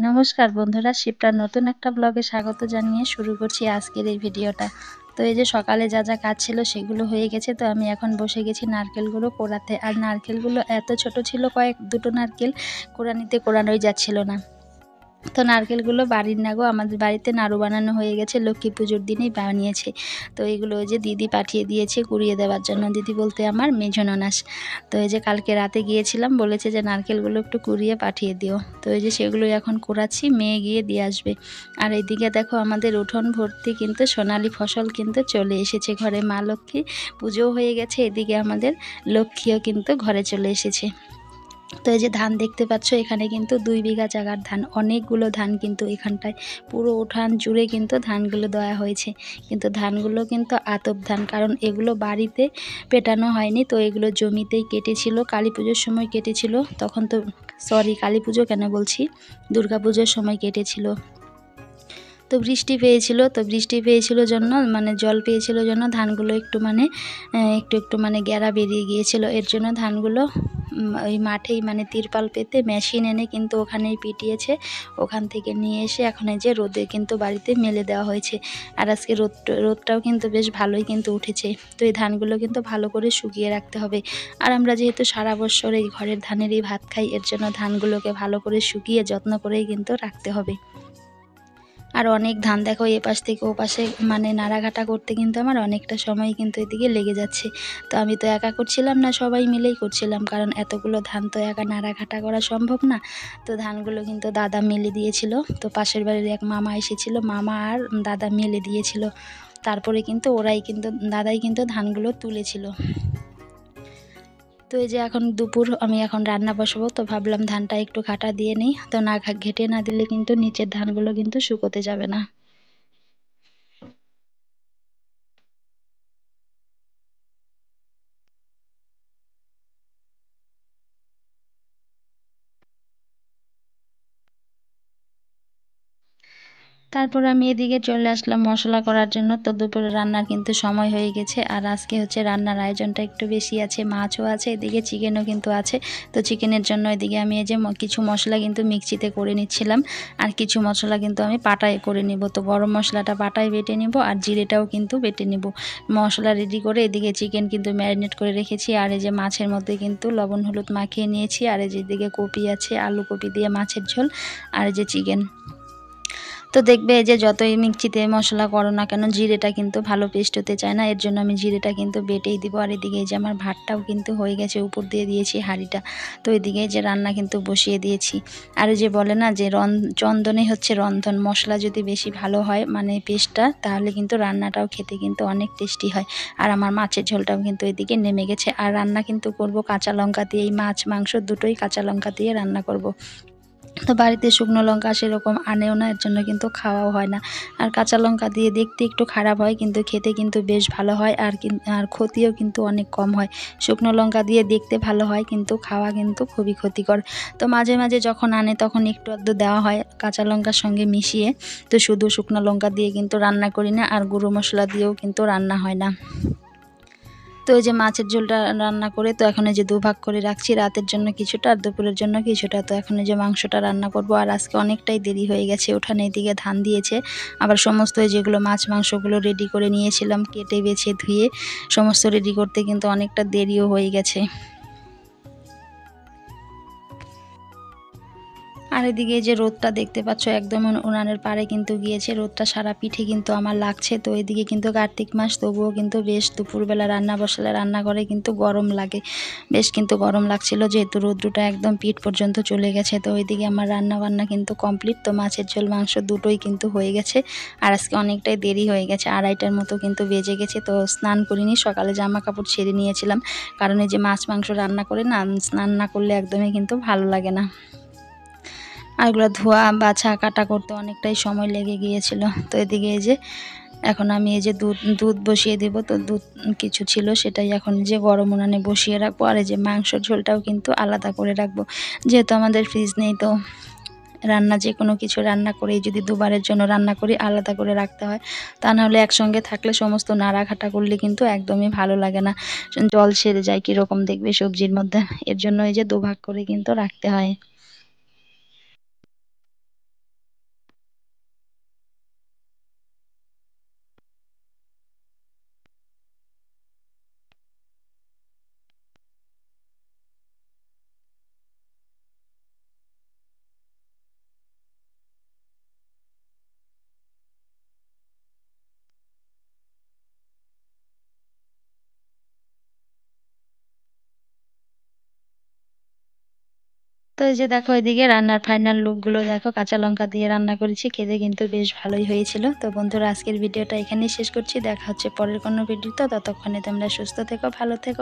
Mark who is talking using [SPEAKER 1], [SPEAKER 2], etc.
[SPEAKER 1] নমস্কার বন্ধুরা, শিপ্রার নতুন একটা ব্লগে স্বাগত জানিয়ে শুরু করছি আজকের এই ভিডিওটা। তো এই যে সকালে যা যা কাজ ছিল সেগুলো হয়ে গেছে। তো আমি এখন বসে গেছি নারকেলগুলো কোড়াতে। আর নারকেলগুলো এত ছোট ছিল, দুটো নারকেল কোড়ানোই যাচ্ছিল না। তো নারকেলগুলো বাড়ির না গো, আমাদের বাড়িতে নাড়ু বানানো হয়ে গেছে, লক্ষ্মী পুজোর দিনেই বানিয়েছে। তো এইগুলো ওই যে দিদি পাঠিয়ে দিয়েছে কুড়িয়ে দেওয়ার জন্য। দিদি বলতে আমার মেঝো ননাস। তো এই যে কালকে রাতে গিয়েছিলাম, বলেছে যে নারকেলগুলো একটু কুড়িয়ে পাঠিয়ে দিও। তো এই যে সেগুলোই এখন কুড়াচ্ছি, মেয়ে গিয়ে দিয়ে আসবে। আর এইদিকে দেখো আমাদের উঠোন ভর্তি কিন্তু সোনালি ফসল কিন্তু চলে এসেছে ঘরে। মা লক্ষ্মী পুজোও হয়ে গেছে, এদিকে আমাদের লক্ষ্মীও কিন্তু ঘরে চলে এসেছে। তো এই যে ধান দেখতে পাচ্ছ, এখানে কিন্তু 2 বিঘা জায়গার ধান, অনেকগুলো ধান কিন্তু এখানটায় পুরো উঠান জুড়ে কিন্তু ধানগুলো দেওয়া হয়েছে। কিন্তু ধানগুলো কিন্তু আতপ ধান, কারণ এগুলো বাড়িতে পেটানো হয়নি। তো এগুলো জমিতেই কেটেছিল, কালী পুজোর সময় কেটেছিল। তখন তো কালী পুজো কেন বলছি, দুর্গা পুজোর সময় কেটেছিল। তো বৃষ্টি পেয়েছিল জন্য, মানে জল পেয়েছিল জন্য ধানগুলো একটু একটু গ্যাড়া বেরিয়ে গিয়েছিল। এর জন্য ধানগুলো ওই মাঠেই তিরপাল পেতে মেশিন এনে কিন্তু ওখানেই পিটিয়েছে। ওখান থেকে নিয়ে এসে এখন এই যে রোদে কিন্তু বাড়িতে মেলে দেওয়া হয়েছে। আর আজকে রোদটাও কিন্তু বেশ ভালোই কিন্তু উঠেছে। তো এই ধানগুলো কিন্তু ভালো করে শুকিয়ে রাখতে হবে। আর আমরা যেহেতু সারা বছর এই ঘরের ধানেরই ভাত খাই, এর জন্য ধানগুলোকে ভালো করে শুকিয়ে যত্ন করেই কিন্তু রাখতে হবে। আর অনেক ধান দেখো, এপাশ থেকে ওপাশে নাড়াঘাটা করতে কিন্তু আমার অনেকটা সময় কিন্তু এদিকে লেগে যাচ্ছে। তো আমি তো একা করছিলাম না, সবাই মিলেই করছিলাম, কারণ এতগুলো ধান তো একা নাড়াঘাটা করা সম্ভব না। তো ধানগুলো কিন্তু দাদা মেলে দিয়েছিল। তো পাশের বাড়ির এক মামা এসেছিল, মামা আর দাদা মেলে দিয়েছিল। তারপরে কিন্তু দাদাই কিন্তু ধানগুলো তুলেছিল। তো এই যে এখন দুপুর, আমি এখন রান্না বসাবো। তো ভাবলাম ধানটা একটু ঘাটা দিয়ে নিই। তো না ঘেটে না দিলে কিন্তু নিচের ধানগুলো কিন্তু শুকোতে যাবে না। তারপর আমি এদিকে চলে আসলাম মশলা করার জন্য। তো দুপুরে রান্নার কিন্তু সময় হয়ে গেছে। আর আজকে হচ্ছে রান্নার আয়োজনটা একটু বেশি আছে, মাছও আছে, এদিকে চিকেনও কিন্তু আছে। তো চিকেনের জন্য এদিকে আমি এই যে কিছু মশলা কিন্তু মিক্সিতে করে নিচ্ছিলাম, আর কিছু মশলা কিন্তু আমি পাটায় করে নিব। তো গরম মশলাটা পাটায় বেটে নিব, আর জিরেটাও কিন্তু বেটে নিব। মশলা রেডি করে এদিকে চিকেন কিন্তু ম্যারিনেট করে রেখেছি। আর এই যে মাছের মধ্যে কিন্তু লবণ হলুদ মাখিয়ে নিয়েছি। আর এই যে এদিকে কপি আছে, আলু কপি দিয়ে মাছের ঝোল, আর এই যে চিকেন। তো দেখবে যে যতই মিক্সিতে মশলা করো না কেন, জিরেটা কিন্তু ভালো পেস্ট হতে চায় না। এর জন্য আমি জিরেটা কিন্তু বেটেই দিব। আর এদিকে যে আমার ভাতটাও কিন্তু হয়ে গেছে, উপর দিয়ে দিয়েছি হাঁড়িটা। তো এদিকে যে রান্না কিন্তু বসিয়ে দিয়েছি। আর যে বলে না যে চন্দনে হচ্ছে রন্ধন, মশলা যদি বেশি ভালো হয় পেস্টটা, তাহলে কিন্তু রান্নাটাও খেতে কিন্তু অনেক টেস্টি হয়। আর আমার মাছের ঝোলটাও কিন্তু এদিকে নেমে গেছে। আর রান্না কিন্তু করব কাঁচা লঙ্কা দিয়ে, এই মাছ মাংস দুটোই কাঁচা লঙ্কা দিয়ে রান্না করব। তো বাড়িতে শুকনো লঙ্কা সেরকম আনেও না, এর জন্য কিন্তু খাওয়াও হয় না। আর কাঁচা লঙ্কা দিয়ে দেখতে একটু খারাপ হয়, কিন্তু খেতে কিন্তু বেশ ভালো হয়। আর ক্ষতিও কিন্তু অনেক কম হয়। শুকনো লঙ্কা দিয়ে দেখতে ভালো হয়, কিন্তু খাওয়া কিন্তু খুবই ক্ষতিকর। তো মাঝে মাঝে যখন আনে তখন একটু আধটু দেওয়া হয় কাঁচা লঙ্কার সঙ্গে মিশিয়ে। তো শুধু শুকনো লঙ্কা দিয়ে কিন্তু রান্না করি না, আর গুঁড়ো মশলা দিয়েও কিন্তু রান্না হয় না। তো এই যে মাছের ঝোলটা রান্না করে তো এখন এই যে দুভাগ করে রাখছি, রাতের জন্য কিছুটা আর দুপুরের জন্য কিছুটা। তো এখন এই যে মাংসটা রান্না করব। আর আজকে অনেকটাই দেরি হয়ে গেছে, উঠানে এদিকে ধান দিয়েছে। আবার সমস্ত যেগুলো মাছ মাংসগুলো রেডি করে নিয়েছিলাম, কেটে বেছে ধুয়ে সমস্ত রেডি করতে কিন্তু অনেকটা দেরিও হয়ে গেছে। আর এদিকে যে রোদটা দেখতে পাচ্ছ, একদম উনানের পাড়ে কিন্তু গিয়েছে, রোদটা সারা পিঠে কিন্তু আমার লাগছে। তো এদিকে কিন্তু কার্তিক মাস, তবুও কিন্তু বেশ দুপুরবেলা রান্না বসালে রান্নাঘরে কিন্তু গরম লাগে, বেশ কিন্তু গরম লাগছিল, যেহেতু রোদ্রুটা একদম পিঠ পর্যন্ত চলে গেছে। তো ওইদিকে আমার রান্না বান্না কিন্তু কমপ্লিট। তো মাছের ঝোল মাংস দুটোই কিন্তু হয়ে গেছে। আর আজকে অনেকটাই দেরি হয়ে গেছে, 2:30টার মতো কিন্তু বেজে গেছে। তো স্নান করিনি, সকালে জামা কাপড় ছেড়ে নিয়েছিলাম, কারণ এই যে মাছ মাংস রান্না করে না, স্নান না করলে একদমই কিন্তু ভালো লাগে না। আর এগুলো ধোয়া বাছা কাটা করতে অনেকটাই সময় লেগে গিয়েছিল। তো এদিকে এই যে এখন আমি এই যে দুধ বসিয়ে দেব। তো দুধ কিছু ছিল, সেটাই এখন যে গরম উনানে বসিয়ে রাখবো। আর এই যে মাংসের ঝোলটাও কিন্তু আলাদা করে রাখবো, যেহেতু আমাদের ফ্রিজ নেই। তো যে কোনো কিছু রান্না করে যদি দুবারের জন্য রান্না করি, আলাদা করে রাখতে হয়। তা নাহলে একসঙ্গে থাকলে সমস্ত নাড়াঘাটা করলে কিন্তু একদমই ভালো লাগে না, জল সেরে যায় কীরকম দেখবে সবজির মধ্যে। এর জন্য এই যে দুভাগ করে কিন্তু রাখতে হয়। তো এই যে দেখো এদিকে রান্নার ফাইনাল লুকগুলো দেখো, কাঁচা লঙ্কা দিয়ে রান্না করেছি, খেতে কিন্তু বেশ ভালোই হয়েছিল। তো বন্ধুরা আজকের ভিডিওটা এখানেই শেষ করছি, দেখা হচ্ছে পরের কোনো ভিডিওতে। ততক্ষণে তোমরা সুস্থ থেকো, ভালো থেকো।